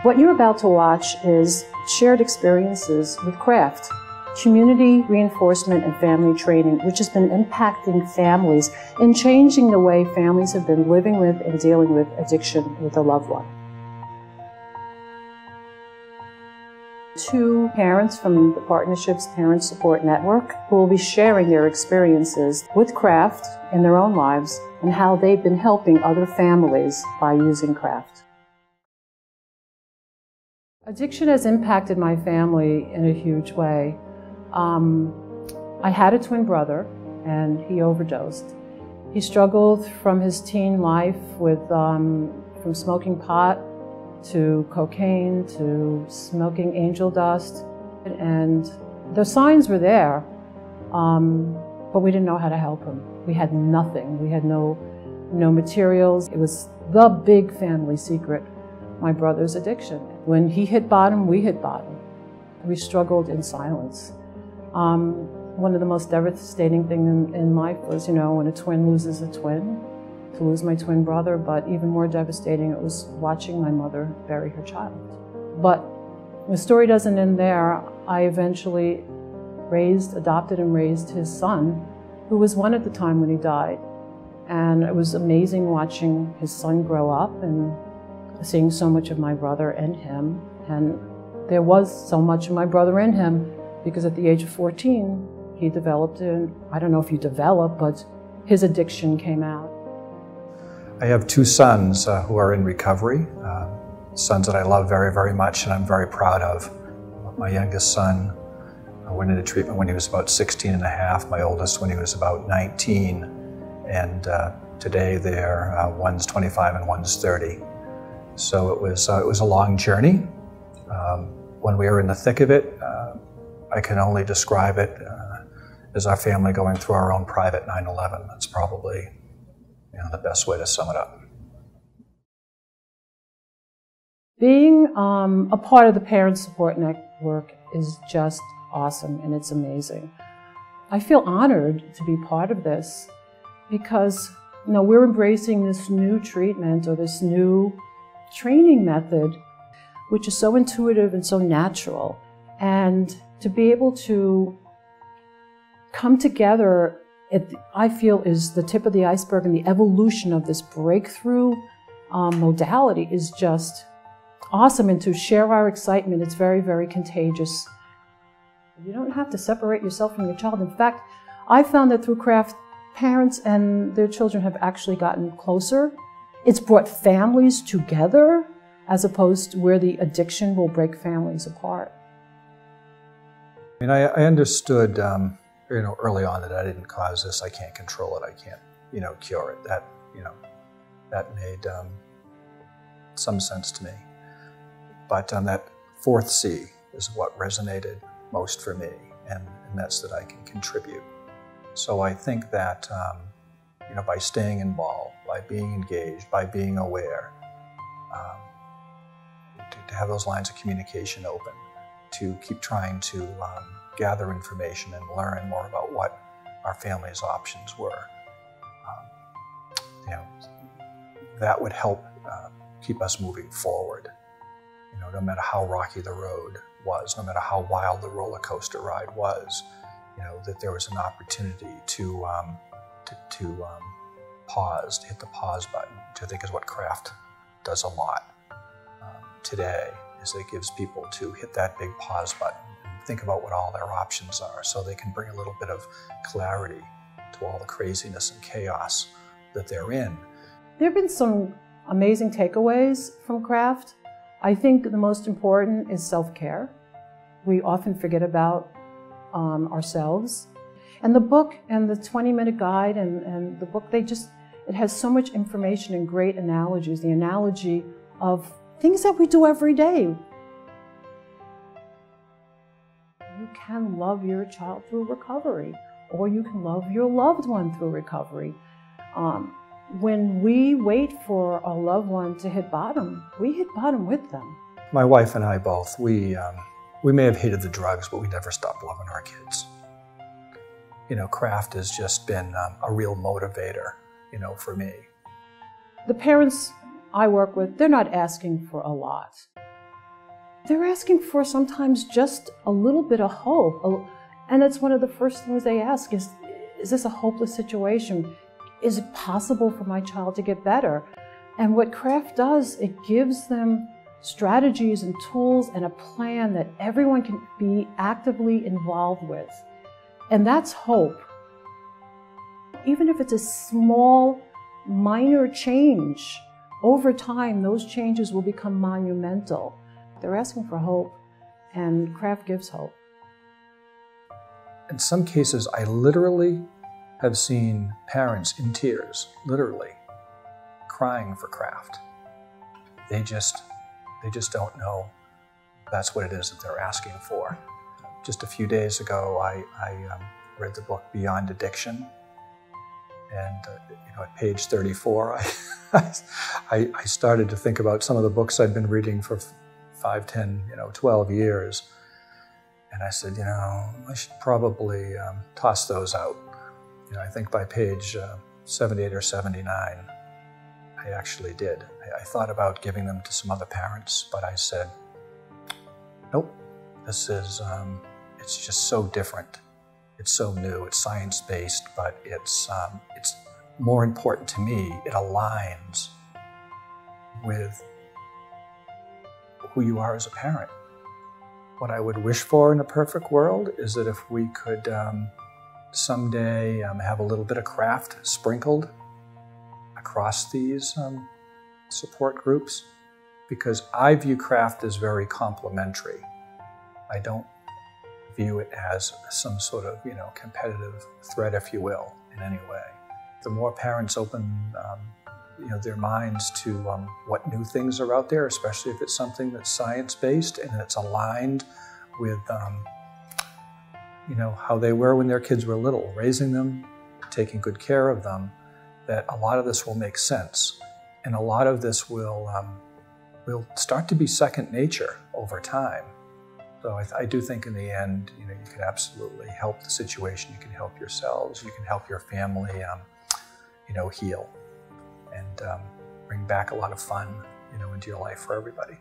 What you're about to watch is shared experiences with craft, community reinforcement and family training, which has been impacting families and changing the way families have been living with and dealing with addiction with a loved one. Two parents from the Partnership's Parent Support Network who will be sharing their experiences with craft in their own lives and how they've been helping other families by using craft. Addiction has impacted my family in a huge way. I had a twin brother and he overdosed. He struggled from his teen life with from smoking pot to cocaine to smoking angel dust, and the signs were there, but we didn't know how to help him. We had nothing. We had no materials. It was the big family secret, my brother's addiction. When he hit bottom, we hit bottom. We struggled in silence. One of the most devastating things in life was, when a twin loses a twin, to lose my twin brother, but even more devastating, it was watching my mother bury her child. But the story doesn't end there. I eventually adopted and raised his son, who was 1 at the time when he died. And it was amazing watching his son grow up and seeing so much of my brother and him. And there was so much of my brother in him because at the age of 14, he developed, I don't know if he developed, but his addiction came out. I have 2 sons who are in recovery, sons that I love very, very much and I'm very proud of. My youngest son went into treatment when he was about 16 and a half, my oldest when he was about 19, and today one's 25 and one's 30. So it was a long journey. When we were in the thick of it, I can only describe it as our family going through our own private 9/11. That's probably the best way to sum it up. Being a part of the Parent Support Network is just awesome and it's amazing. I feel honored to be part of this because we're embracing this new treatment or this new training method, which is so intuitive and so natural. And to be able to come together, I feel, is the tip of the iceberg, and the evolution of this breakthrough modality is just awesome. And to share our excitement, it's very, very contagious. You don't have to separate yourself from your child. In fact, I found that through craft, parents and their children have actually gotten closer. It's brought families together as opposed to where the addiction will break families apart. I understood early on that I didn't cause this, I can't control it, I can't, cure it. That made some sense to me. But that 4th C is what resonated most for me, and that's that I can contribute. So I think that, by staying involved, by being engaged, by being aware, to have those lines of communication open, to keep trying to gather information and learn more about what our family's options were. That would help keep us moving forward. No matter how rocky the road was, no matter how wild the roller coaster ride was, that there was an opportunity to pause, to hit the pause button, which I think is what craft does a lot today, is it gives people to hit that big pause button and think about what all their options are so they can bring a little bit of clarity to all the craziness and chaos that they're in. There have been some amazing takeaways from craft. I think the most important is self-care. We often forget about ourselves. And the book and the 20-minute guide and the book, it has so much information and great analogies. The analogy of things that we do every day. You can love your child through recovery, or you can love your loved one through recovery. When we wait for a loved one to hit bottom, we hit bottom with them. My wife and I both, we may have hated the drugs, but we never stopped loving our kids. Craft has just been a real motivator, for me. The parents I work with, they're not asking for a lot. They're asking for sometimes just a little bit of hope. And it's one of the first things they ask is this a hopeless situation? Is it possible for my child to get better? And what CRAFT does, it gives them strategies and tools and a plan that everyone can be actively involved with. And that's hope. Even if it's a small, minor change, over time, those changes will become monumental. They're asking for hope, and CRAFT gives hope. In some cases, I literally have seen parents in tears, literally, crying for CRAFT. They just don't know that's what it is that they're asking for. Just a few days ago, I read the book Beyond Addiction, and at page 34, I started to think about some of the books I'd been reading for 5, 10, 12 years, and I said, I should probably toss those out. I think by page 78 or 79, I actually did. I thought about giving them to some other parents, but I said, nope, this is, it's just so different. It's so new, it's science-based, but it's more important to me, it aligns with who you are as a parent. What I would wish for in a perfect world is that if we could someday have a little bit of CRAFT sprinkled across these support groups, because I view CRAFT as very complementary. I don't view it as some sort of competitive threat, if you will, in any way. The more parents open their minds to what new things are out there, especially if it's something that's science-based and it's aligned with how they were when their kids were little, raising them, taking good care of them, that a lot of this will make sense. And a lot of this will start to be second nature over time. So I do think in the end, you can absolutely help the situation, you can help yourselves, you can help your family, heal and bring back a lot of fun, into your life for everybody.